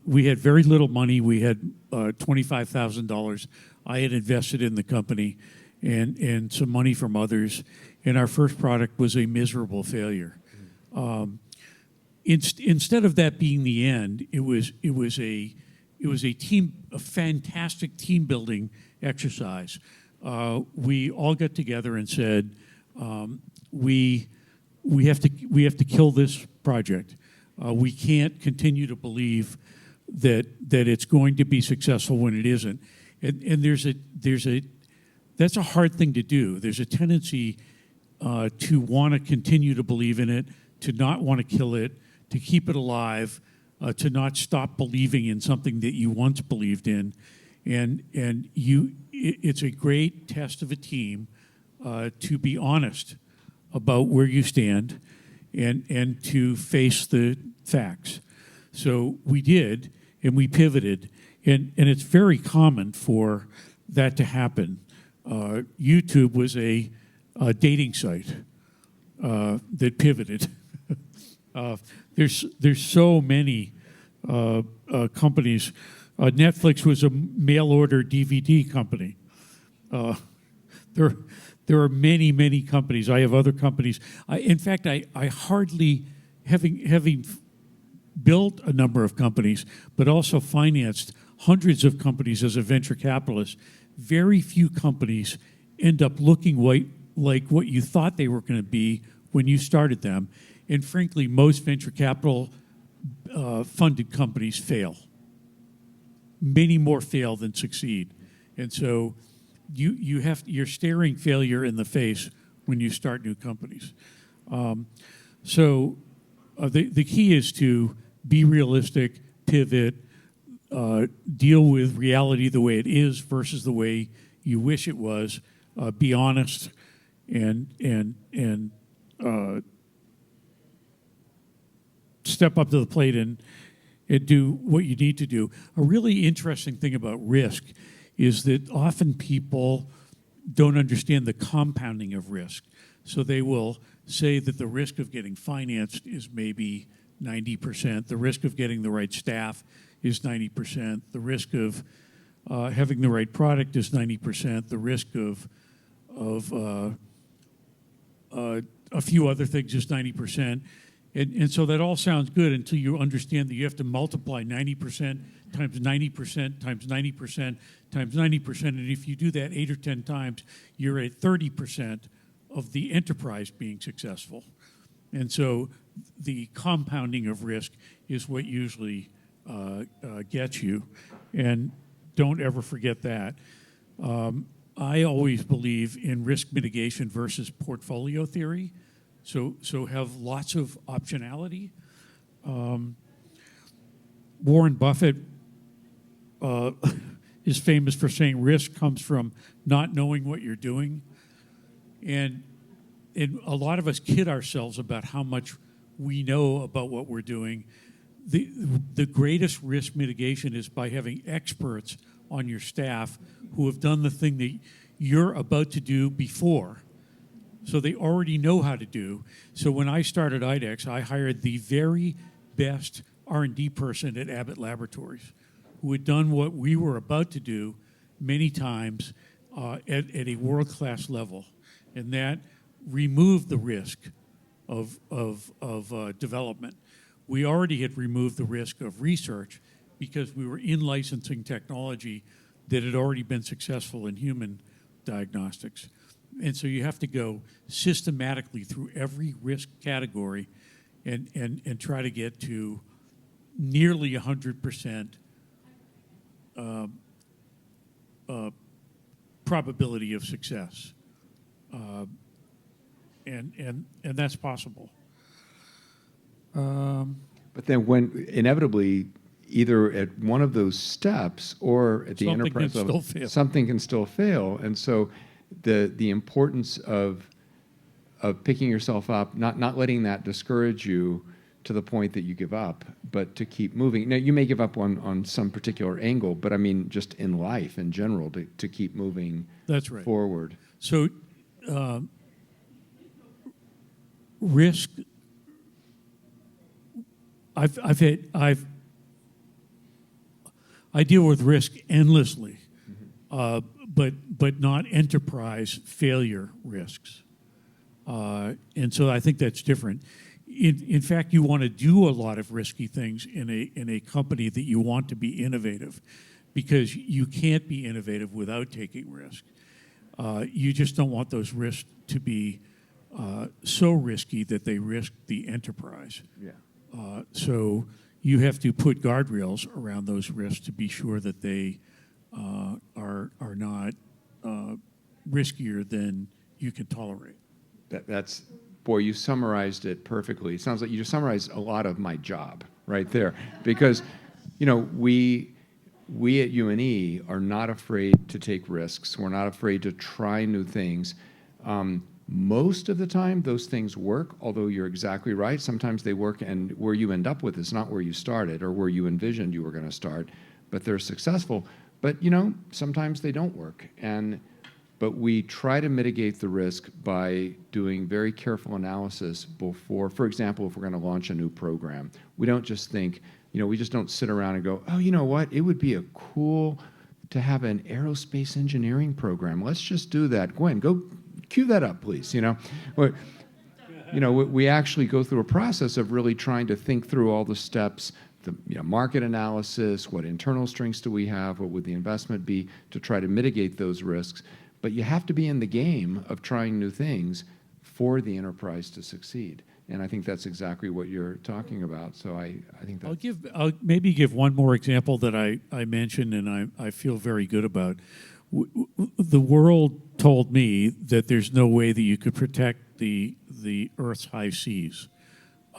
We had very little money. We had $25,000 I had invested in the company and some money from others. And our first product was a miserable failure. Instead of that being the end, it was a fantastic team building exercise. We all got together and said, we have to kill this project. We can't continue to believe that it's going to be successful when it isn't. And that's a hard thing to do. There's a tendency to want to continue to believe in it, to not want to kill it, to keep it alive, to not stop believing in something that you once believed in. And it's a great test of a team to be honest about where you stand and to face the facts. So we did, and we pivoted, and it's very common for that to happen. YouTube was a dating site that pivoted. There's so many companies. Netflix was a mail-order DVD company. There are many, many companies. I have other companies. In fact, I hardly, having built a number of companies, but also financed hundreds of companies as a venture capitalist, very few companies end up looking like what you thought they were going to be when you started them. And frankly, most venture capital funded companies fail. Many more fail than succeed. And so you're staring failure in the face when you start new companies. The key is to be realistic, pivot, deal with reality the way it is versus the way you wish it was. Be honest and step up to the plate and do what you need to do. A really interesting thing about risk is that often people don't understand the compounding of risk. So they will say that the risk of getting financed is maybe 90%. The risk of getting the right staff is 90%. The risk of having the right product is 90%. The risk of a few other things is 90%. And so that all sounds good until you understand that you have to multiply 90% times 90% times 90% times 90%. And if you do that 8 or 10 times, you're at 30% of the enterprise being successful. And so the compounding of risk is what usually gets you. And don't ever forget that. I always believe in risk mitigation versus portfolio theory. So have lots of optionality. Warren Buffett is famous for saying risk comes from not knowing what you're doing. And a lot of us kid ourselves about how much we know about what we're doing. The greatest risk mitigation is by having experts on your staff who have done the thing that you're about to do before. So they already know how to do. So when I started IDEXX, I hired the very best R&D person at Abbott Laboratories who had done what we were about to do many times at a world-class level. And that removed the risk of development. We already had removed the risk of research because we were in-licensing technology that had already been successful in human diagnostics. And so you have to go systematically through every risk category and try to get to nearly 100% probability of success. And that's possible. But then when inevitably, either at one of those steps or at the enterprise level, something can still fail. And so the importance of picking yourself up, not letting that discourage you to the point that you give up, but to keep moving. Now, you may give up on some particular angle, but I mean, just in life in general, to keep moving forward. So risk, I've I deal with risk endlessly, but not enterprise failure risks. And so I think that's different. In fact, you want to do a lot of risky things in a company that you want to be innovative, because you can't be innovative without taking risk. You just don't want those risks to be so risky that they risk the enterprise. Yeah. So you have to put guardrails around those risks to be sure that they are not riskier than you can tolerate. That's, boy, you summarized it perfectly. It sounds like you just summarized a lot of my job right there. Because, you know, we at UNE are not afraid to take risks. We're not afraid to try new things. Most of the time, those things work, although you're exactly right. Sometimes they work, and where you end up with is not where you started or where you envisioned you were going to start, but they're successful. But, you know, sometimes they don't work. But we try to mitigate the risk by doing very careful analysis before, for example, if we're going to launch a new program. We don't just think, you know, we just don't sit around and go, oh, you know what, it would be a cool to have an aerospace engineering program. Let's just do that. Gwen, go cue that up, please, you know. We actually go through a process of really trying to think through all the steps, the market analysis, what internal strengths do we have, what would the investment be to try to mitigate those risks. But you have to be in the game of trying new things for the enterprise to succeed. And I think that's exactly what you're talking about. So I think that I'll maybe give one more example that I mentioned and I feel very good about. The world told me that there's no way that you could protect the Earth's high seas.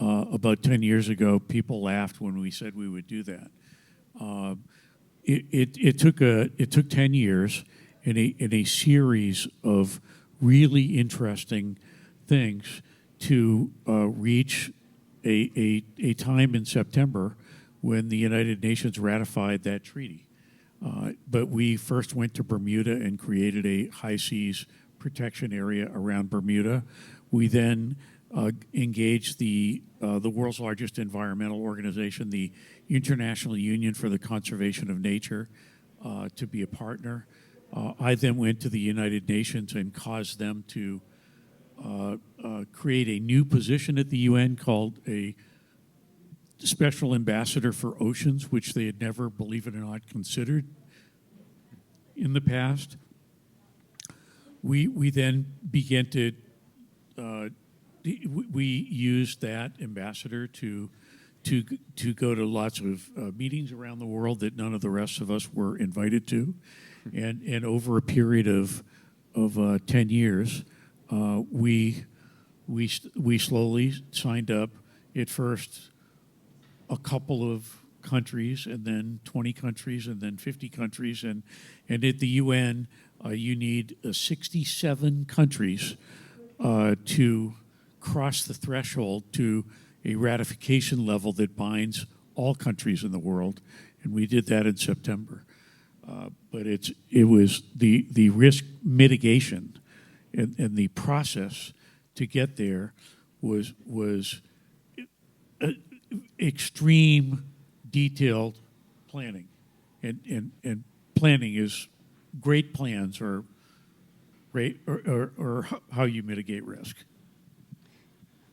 About 10 years ago, people laughed when we said we would do that. It took 10 years in a series of really interesting things to reach a time in September when the United Nations ratified that treaty. But we first went to Bermuda and created a high seas protection area around Bermuda. We then engaged the world's largest environmental organization, the International Union for the Conservation of Nature, to be a partner. I then went to the United Nations and caused them to create a new position at the UN called a Special Ambassador for Oceans, which they had never, believe it or not, considered in the past. We then began to, we used that ambassador to go to lots of meetings around the world that none of the rest of us were invited to. And over a period of 10 years, we slowly signed up at first a couple of countries, and then 20 countries, and then 50 countries, and at the UN, you need 67 countries to cross the threshold to a ratification level that binds all countries in the world, and we did that in September. But it was the risk mitigation and the process to get there was extreme detailed planning, and planning is great plans or how you mitigate risk.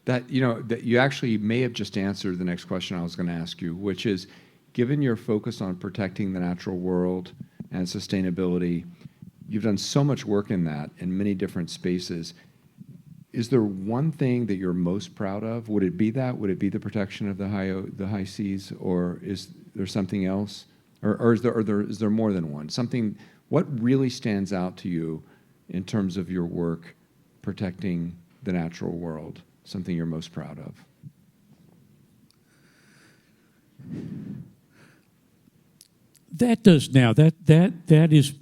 that you actually may have just answered the next question I was going to ask you, which is, given your focus on protecting the natural world and sustainability, you've done so much work in that in many different spaces. Is there one thing that you're most proud of? Would it be that? Would it be the protection of the high seas, or is there something else, or is there more than one? Something. What really stands out to you in terms of your work protecting the natural world? Something you're most proud of? That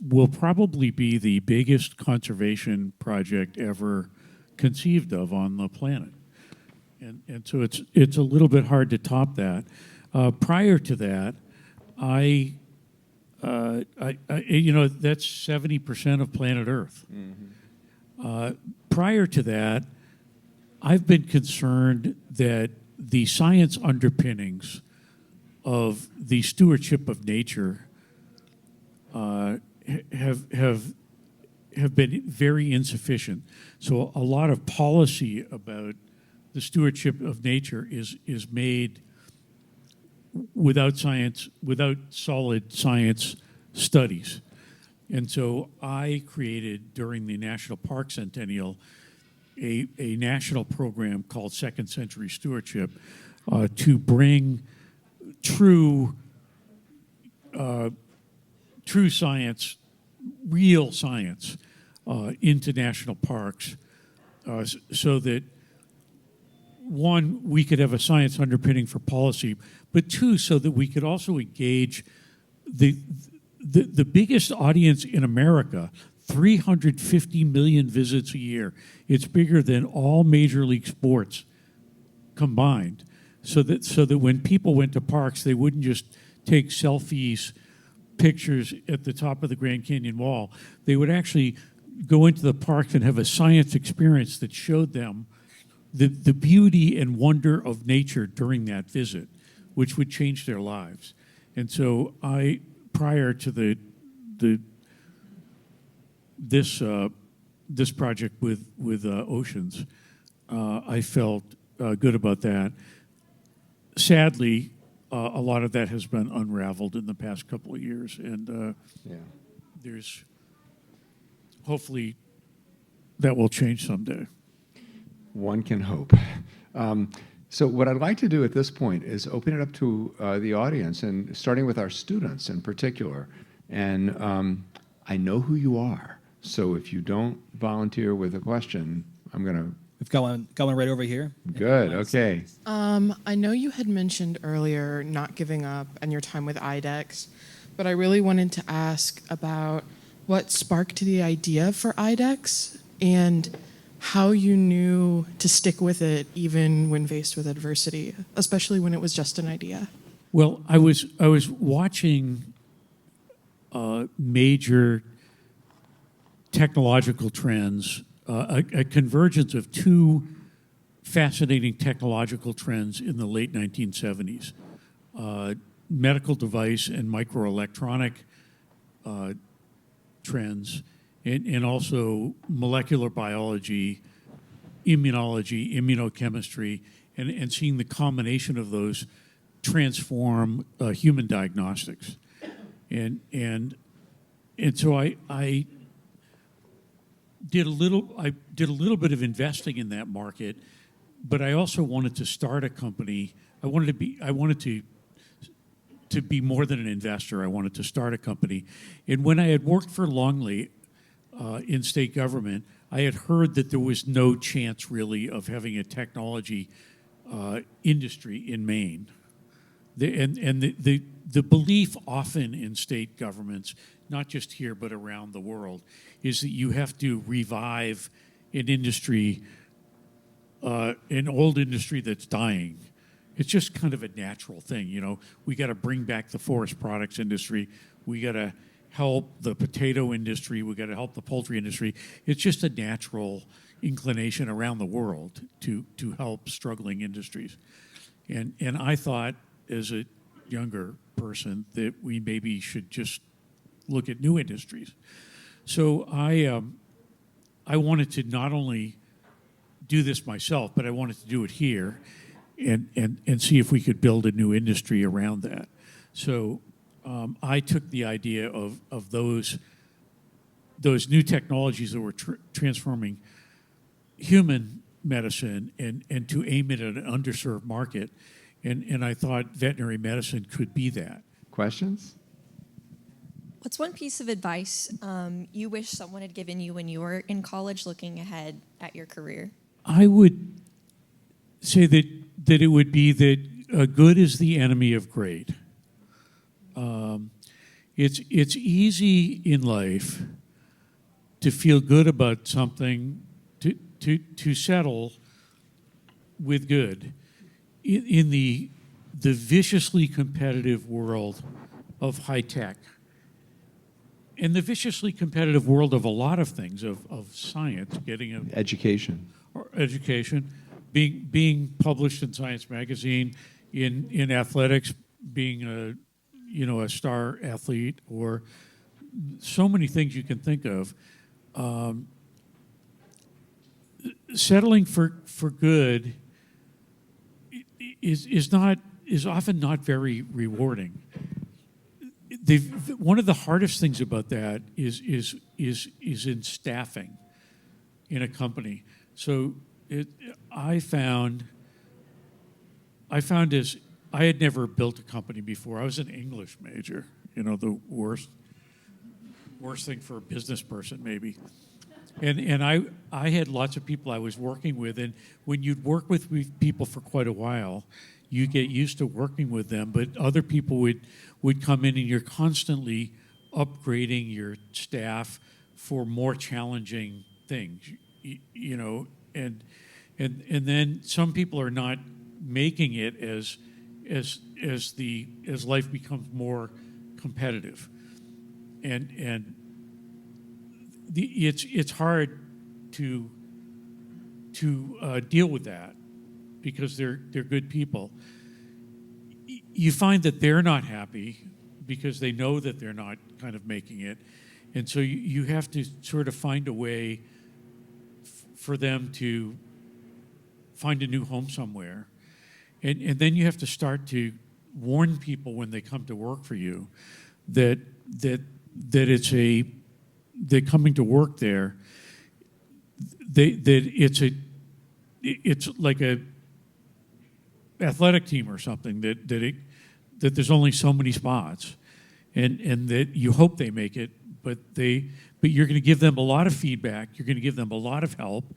will probably be the biggest conservation project ever conceived of on the planet, and so it's a little bit hard to top that. Prior to that, I that's 70% of planet Earth. Mm-hmm. Prior to that, I've been concerned that the science underpinnings of the stewardship of nature have been very insufficient. So a lot of policy about the stewardship of nature is made without science, without solid science studies. And so I created, during the National Park Centennial, a national program called Second Century Stewardship to bring true science, real science, into national parks, so that, one, we could have a science underpinning for policy, but two, so that we could also engage the biggest audience in America, 350 million visits a year. It's bigger than all major league sports combined. So that when people went to parks, they wouldn't just take selfies, pictures at the top of the Grand Canyon wall. They would actually go into the parks and have a science experience that showed them the beauty and wonder of nature during that visit, which would change their lives. And so prior to this project with Oceans, I felt good about that. Sadly, a lot of that has been unraveled in the past couple of years, and there's hopefully that will change someday. One can hope. So what I'd like to do at this point is open it up to the audience, and starting with our students in particular. And I know who you are, so if you don't volunteer with a question, I'm going to... We've got one right over here. Good, okay. I know you had mentioned earlier not giving up and your time with IDEXX, but I really wanted to ask about what sparked the idea for IDEXX and how you knew to stick with it even when faced with adversity, especially when it was just an idea. Well, I was watching major technological trends, a convergence of two fascinating technological trends in the late 1970s, medical device and microelectronic trends, and also molecular biology, immunology, immunochemistry, and seeing the combination of those transform human diagnostics. And so I did a little bit of investing in that market, but I also wanted to start a company. I wanted to be more than an investor. I wanted to start a company. And when I had worked for Longley in state government, I had heard that there was no chance really of having a technology industry in Maine. The belief often in state governments, not just here but around the world, is that you have to revive an industry, an old industry that's dying. It's just kind of a natural thing, you know. We got to bring back the forest products industry. We got to help the potato industry. We got to help the poultry industry. It's just a natural inclination around the world to help struggling industries. And I thought, as a younger person, that we maybe should just look at new industries. So I wanted to not only do this myself, but I wanted to do it here and see if we could build a new industry around that. So I took the idea of those new technologies that were transforming human medicine and to aim it at an underserved market. And I thought veterinary medicine could be that. Questions? What's one piece of advice you wish someone had given you when you were in college looking ahead at your career? I would say that it would be that good is the enemy of great. It's easy in life to feel good about something, to settle with good in the viciously competitive world of high tech. And the viciously competitive world of a lot of things, of science, getting education, being published in Science magazine, in athletics, being a star athlete, or so many things you can think of. Settling for good is often not very rewarding. One of the hardest things about that is in staffing in a company. So I found as I had never built a company before. I was an English major, the worst thing for a business person maybe. And I had lots of people I was working with, and when you'd work with people for quite a while, you get used to working with them, but other people would come in and you're constantly upgrading your staff for more challenging things, and then some people are not making it as life becomes more competitive, and it's hard to deal with that because they're good people. You find that they're not happy because they know that they're not kind of making it, and so you have to sort of find a way for them to find a new home somewhere. And then you have to start to warn people when they come to work for you that they're coming to work there, that it's like a athletic team or something, that there's only so many spots, and that you hope they make it, but you're going to give them a lot of feedback, you're going to give them a lot of help.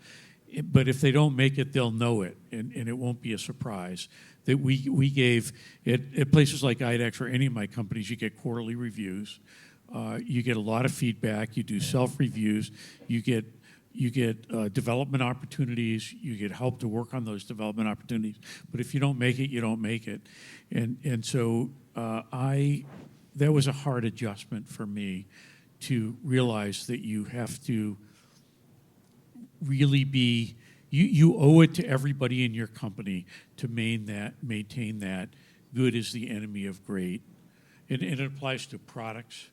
But if they don't make it, they'll know it, and it won't be a surprise. That we gave, at places like IDEXX or any of my companies, you get quarterly reviews. You get a lot of feedback. You do self-reviews. You get development opportunities. You get help to work on those development opportunities. But if you don't make it, you don't make it. And so that was a hard adjustment for me to realize that you have to really be, you owe it to everybody in your company to maintain that good is the enemy of great. And it applies to products,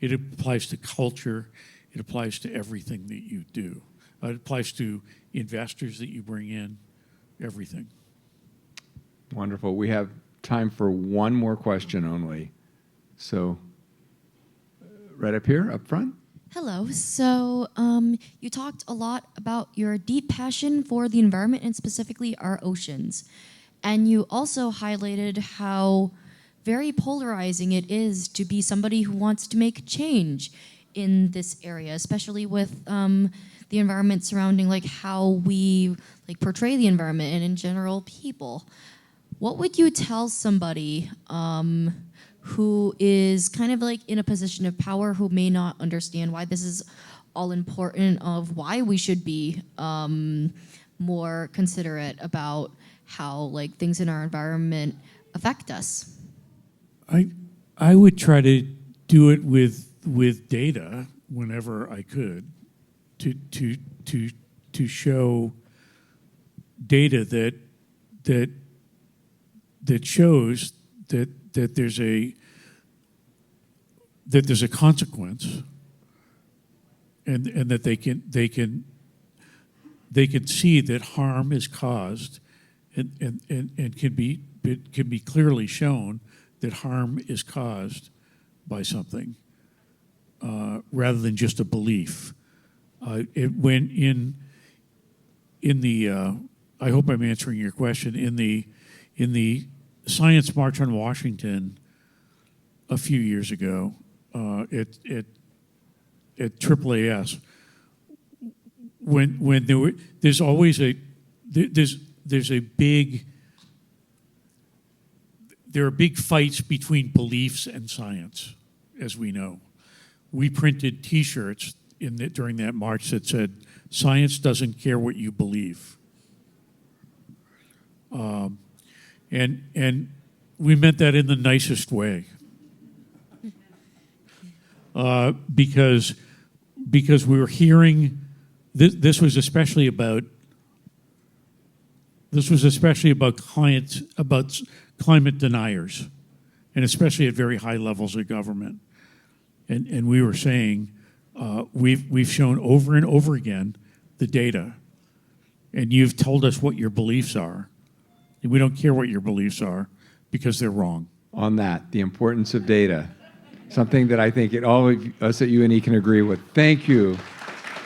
it applies to culture, it applies to everything that you do. It applies to investors that you bring in, everything. Wonderful. We have time for one more question only. So, right up here, up front. Hello. So you talked a lot about your deep passion for the environment and specifically our oceans. And you also highlighted how very polarizing it is to be somebody who wants to make change in this area, especially with the environment surrounding like how we like portray the environment and in general people. What would you tell somebody who is kind of like in a position of power, who may not understand why this is all important, of why we should be more considerate about how like things in our environment affect us? I would try to do it with data whenever I could, to show data that shows that there's a consequence, and that they can see that harm is caused, and can be clearly shown that harm is caused by something, rather than just a belief. When in the I hope I'm answering your question. In the Science March on Washington a few years ago, at AAAS, when there's always there are big fights between beliefs and science, as we know. We printed T-shirts during that march that said, "Science doesn't care what you believe." And we meant that in the nicest way, because we were hearing this was especially about climate deniers, and especially at very high levels of government. And we were saying, we've shown over and over again the data, and you've told us what your beliefs are. And we don't care what your beliefs are because they're wrong. On that, the importance of data, something that I think all of us at UNE can agree with. Thank you,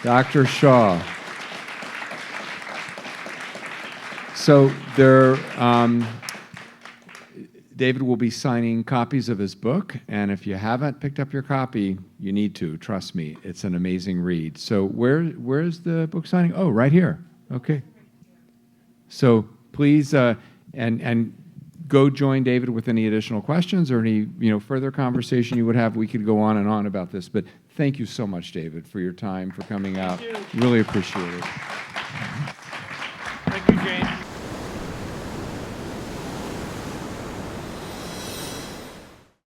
Dr. Shaw. So there, David will be signing copies of his book, and if you haven't picked up your copy, you need to. Trust me, it's an amazing read. So where's the book signing? Oh, right here. Okay. So please, and go join David with any additional questions or any further conversation you would have. We could go on and on about this, but thank you so much, David, for your time, for coming out. Really appreciate it.